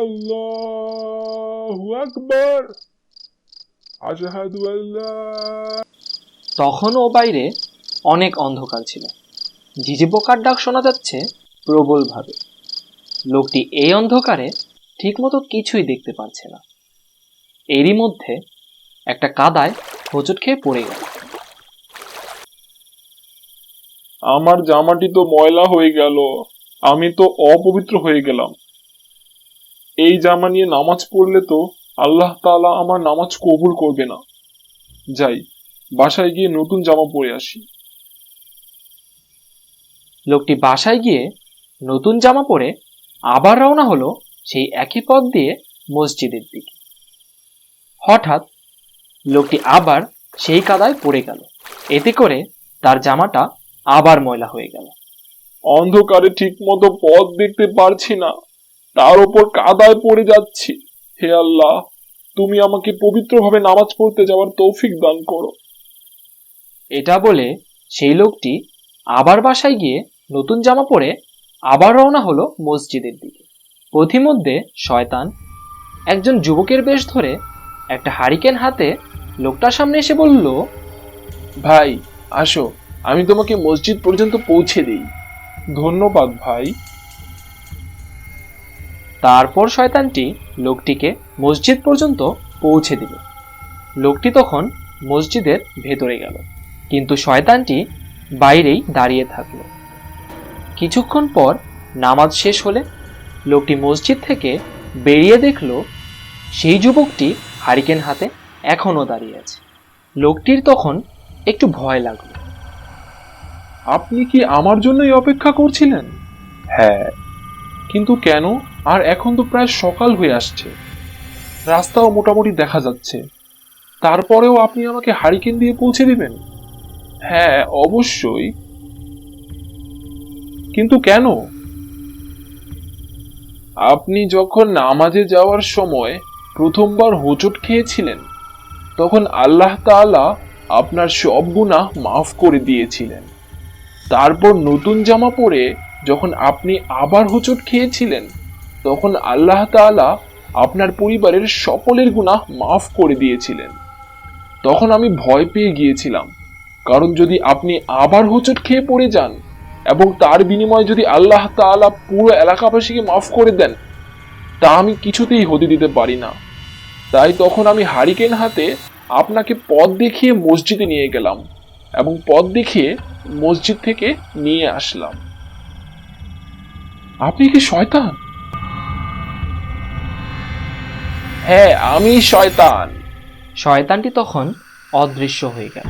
আল্লাহু আকবার। আশহাদু আল্লা। তখনও বাইরে অনেক অন্ধকার ছিল। ঝিঝি পোকার ডাক শোনা যাচ্ছে প্রবলভাবে। লোকটি এই অন্ধকারে ঠিকমতো কিছুই দেখতে পারছে না। এরই মধ্যে একটা কাদায় হোঁচট খেয়ে পড়ে গেল। আমার জামাটি তো ময়লা হয়ে গেল, আমি তো অপবিত্র হয়ে গেলাম। এই জামা নিয়ে নামাজ পড়লে তো আল্লাহ তাআলা আমার নামাজ কবুল করবে না। যাই, বাসায় গিয়ে নতুন জামা পরে আসি। লোকটি বাসায় গিয়ে নতুন জামা পরে আবার রওনা হলো সেই একই পথ দিয়ে মসজিদের দিকে। হঠাৎ লোকটি আবার সেই কাদায় পড়ে গেল। এতে করে তার জামাটা আবার ময়লা হয়ে গেল। অন্ধকারে ঠিক মতো পথ দেখতে পারছি না, তার উপর কাদায় পড়ে যাচ্ছি। হে আল্লাহ, তুমি আমাকে পবিত্রভাবে নামাজ পড়তে যাওয়ার তৌফিক দান করো। এটা বলে সেই লোকটি আবার বাসায় গিয়ে নতুন জামা পরে আবার রওনা হলো মসজিদের দিকে। পথিমধ্যে শয়তান একজন যুবকের বেশ ধরে একটা হারিকেন হাতে লোকটার সামনে এসে বলল, ভাই আসো, আমি তোমাকে মসজিদ পর্যন্ত পৌঁছে দিই। ধন্যবাদ ভাই। তারপর শয়তানটি লোকটিকে মসজিদ পর্যন্ত পৌঁছে দিল। লোকটি তখন মসজিদের ভেতরে গেল, কিন্তু শয়তানটি বাইরেই দাঁড়িয়ে থাকলো। কিছুক্ষণ পর নামাজ শেষ হলে লোকটি মসজিদ থেকে বেরিয়ে দেখলো সেই যুবকটি হারিকেন হাতে এখনো দাঁড়িয়ে আছে। লোকটির তখন একটু ভয় লাগলো। আপনি কি আমার জন্যই অপেক্ষা করছিলেন? হ্যাঁ, কিন্তু কেন? আর এখন তো প্রায় সকাল হয়ে আসছে, রাস্তাও মোটামুটি দেখা যাচ্ছে, তারপরেও আপনি আমাকে হারিকেন দিয়ে পৌঁছে দিবেন? হ্যাঁ অবশ্যই, কিন্তু কেন? আপনি যখন নামাজে যাওয়ার সময় প্রথমবার হোঁচট খেয়েছিলেন, তখন আল্লাহ তাআলা আপনার সব গুনাহ মাফ করে দিয়েছিলেন। তারপর নতুন জামা পরে যখন আপনি আবার হোঁচট খেয়েছিলেন, তখন আল্লাহ তাআলা আপনার পরিবারের সকলের গুনাহ মাফ করে দিয়েছিলেন। তখন আমি ভয় পেয়ে গিয়েছিলাম, কারণ যদি আপনি আবার হোঁচট খেয়ে পড়ে যান এবং তার বিনিময়ে যদি আল্লাহ তাআলা পুরো এলাকাবাসীকে মাফ করে দেন, তা আমি কিছুতেই হতে দিতে পারি না। তাই তখন আমি হারিকেন হাতে আপনাকে পথ দেখিয়ে মসজিদে নিয়ে গেলাম এবং পথ দেখিয়ে মসজিদ থেকে নিয়ে আসলাম। আপনি কি শয়তান? হ্যাঁ, আমি শয়তান। শয়তানটি তখন অদৃশ্য হয়ে গেল।